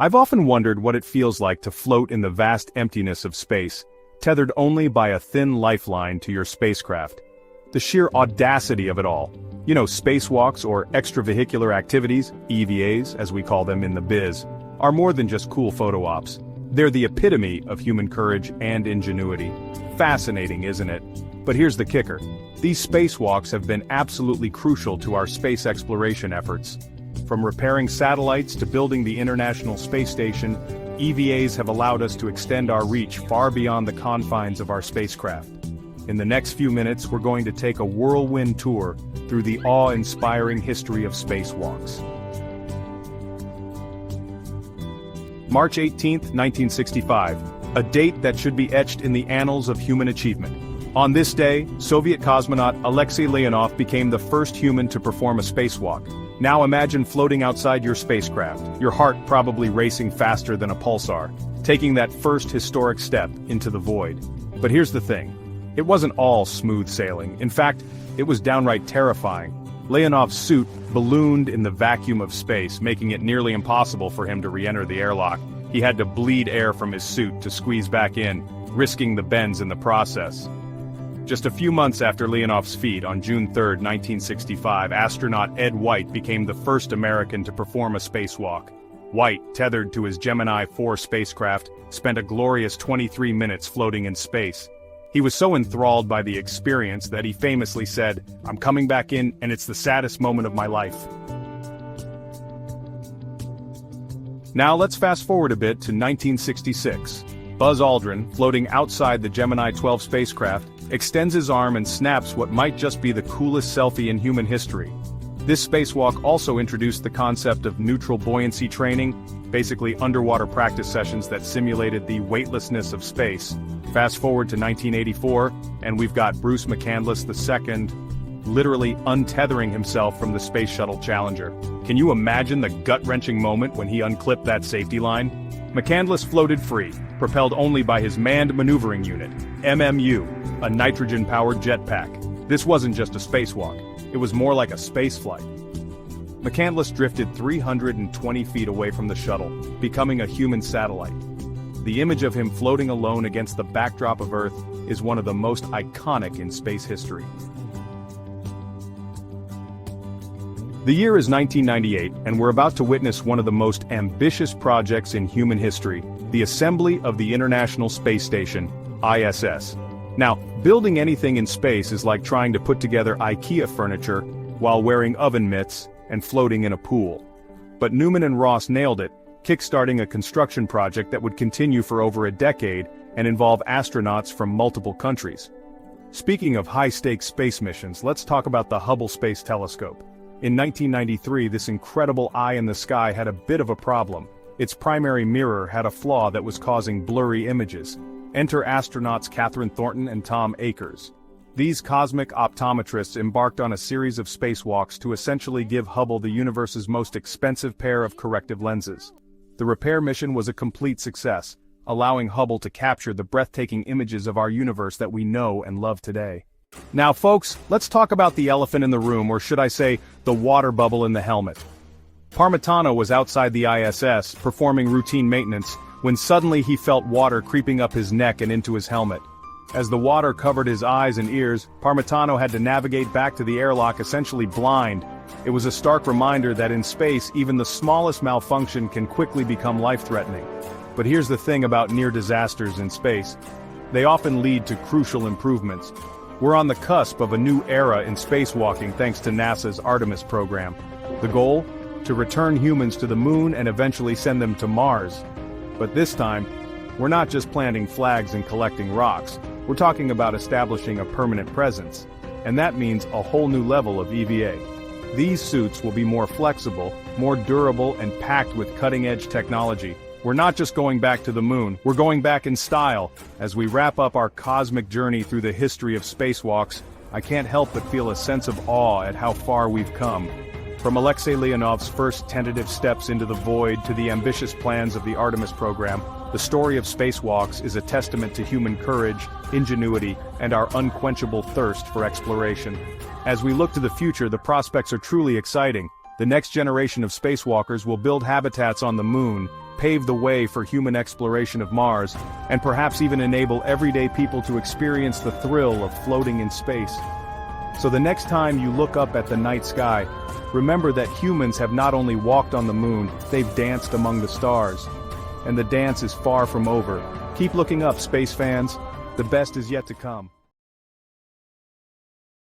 I've often wondered what it feels like to float in the vast emptiness of space, tethered only by a thin lifeline to your spacecraft. The sheer audacity of it all. You know, spacewalks or extravehicular activities, EVAs as we call them in the biz, are more than just cool photo ops. They're the epitome of human courage and ingenuity. Fascinating, isn't it? But here's the kicker. These spacewalks have been absolutely crucial to our space exploration efforts. From repairing satellites to building the International Space Station, EVAs have allowed us to extend our reach far beyond the confines of our spacecraft. In the next few minutes, we're going to take a whirlwind tour through the awe-inspiring history of spacewalks. March 18, 1965, a date that should be etched in the annals of human achievement. On this day, Soviet cosmonaut Alexei Leonov became the first human to perform a spacewalk. Now imagine floating outside your spacecraft, your heart probably racing faster than a pulsar, taking that first historic step into the void. But here's the thing. It wasn't all smooth sailing. In fact, it was downright terrifying. Leonov's suit ballooned in the vacuum of space, making it nearly impossible for him to re-enter the airlock. He had to bleed air from his suit to squeeze back in, risking the bends in the process. Just a few months after Leonov's feat, on June 3, 1965, astronaut Ed White became the first American to perform a spacewalk. White, tethered to his Gemini 4 spacecraft, spent a glorious 23 minutes floating in space. He was so enthralled by the experience that he famously said, "I'm coming back in, and it's the saddest moment of my life." Now let's fast forward a bit to 1966. Buzz Aldrin, floating outside the Gemini 12 spacecraft, extends his arm and snaps what might just be the coolest selfie in human history. This spacewalk also introduced the concept of neutral buoyancy training, basically underwater practice sessions that simulated the weightlessness of space. Fast forward to 1984, and we've got Bruce McCandless II literally untethering himself from the Space Shuttle Challenger. Can you imagine the gut-wrenching moment when he unclipped that safety line? McCandless floated free, propelled only by his Manned Maneuvering Unit, MMU, a nitrogen-powered jetpack. This wasn't just a spacewalk, it was more like a spaceflight. McCandless drifted 320 feet away from the shuttle, becoming a human satellite. The image of him floating alone against the backdrop of Earth is one of the most iconic in space history. The year is 1998, and we're about to witness one of the most ambitious projects in human history, the assembly of the International Space Station, ISS. Now, building anything in space is like trying to put together IKEA furniture while wearing oven mitts and floating in a pool. But Newman and Ross nailed it, kickstarting a construction project that would continue for over a decade and involve astronauts from multiple countries. Speaking of high-stakes space missions, let's talk about the Hubble Space Telescope. In 1993, this incredible eye in the sky had a bit of a problem. Its primary mirror had a flaw that was causing blurry images. Enter astronauts Catherine Thornton and Tom Akers. These cosmic optometrists embarked on a series of spacewalks to essentially give Hubble the universe's most expensive pair of corrective lenses. The repair mission was a complete success, allowing Hubble to capture the breathtaking images of our universe that we know and love today. Now folks, let's talk about the elephant in the room, or should I say, the water bubble in the helmet. Parmitano was outside the ISS, performing routine maintenance, when suddenly he felt water creeping up his neck and into his helmet. As the water covered his eyes and ears, Parmitano had to navigate back to the airlock essentially blind. It was a stark reminder that in space, even the smallest malfunction can quickly become life-threatening. But here's the thing about near disasters in space. They often lead to crucial improvements. We're on the cusp of a new era in spacewalking thanks to NASA's Artemis program. The goal? To return humans to the moon and eventually send them to Mars. But this time, we're not just planting flags and collecting rocks. We're talking about establishing a permanent presence. And that means a whole new level of EVA. These suits will be more flexible, more durable, and packed with cutting-edge technology. We're not just going back to the moon, we're going back in style. As we wrap up our cosmic journey through the history of spacewalks, I can't help but feel a sense of awe at how far we've come. From Alexei Leonov's first tentative steps into the void to the ambitious plans of the Artemis program, the story of spacewalks is a testament to human courage, ingenuity, and our unquenchable thirst for exploration. As we look to the future, the prospects are truly exciting. The next generation of spacewalkers will build habitats on the moon, pave the way for human exploration of Mars, and perhaps even enable everyday people to experience the thrill of floating in space. So the next time you look up at the night sky, remember that humans have not only walked on the moon, they've danced among the stars. And the dance is far from over. Keep looking up, space fans. The best is yet to come.